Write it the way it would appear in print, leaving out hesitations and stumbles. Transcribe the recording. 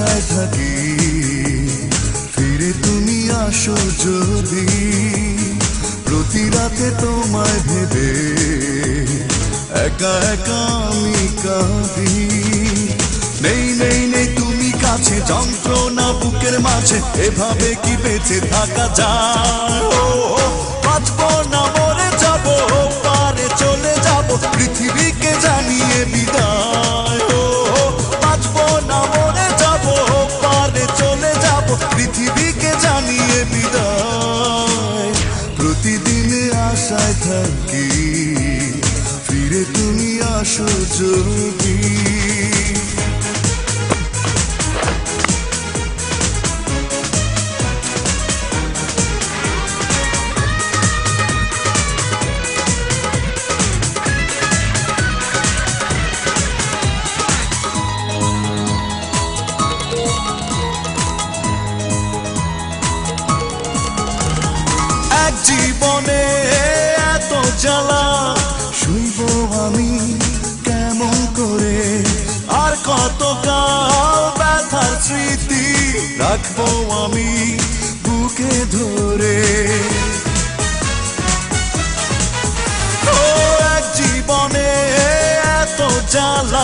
আশায় থাকি, ফিরে তুমি আসো যদি। প্রতি রাতে তোমায় ভেবে একা একা আমি কাঁদি। নেই নেই নেই তুমি কাছে, যন্ত্রণা বুকের মাঝে, এভাবে কি বেঁচে থাকা যায়? বাঁচবো না মরে যাবো, পারে চলে যাবো, পৃথিবীকে জানিয়ে বিদায়। বাঁচবো না মরে যাবো, পারে চলে যাবো, পৃথিবীকে জানিয়ে বিদায়। প্রতিদিন আশায় থাকি, ফিরে তুমি আসো যদি। এক জীবনে এত জ্বালা শুইব আমি কেমন করে? আর কতকাল ব্যথার স্মৃতি রাখবো আমি বুকে ধরে? ও এক জীবনে এত জ্বালা।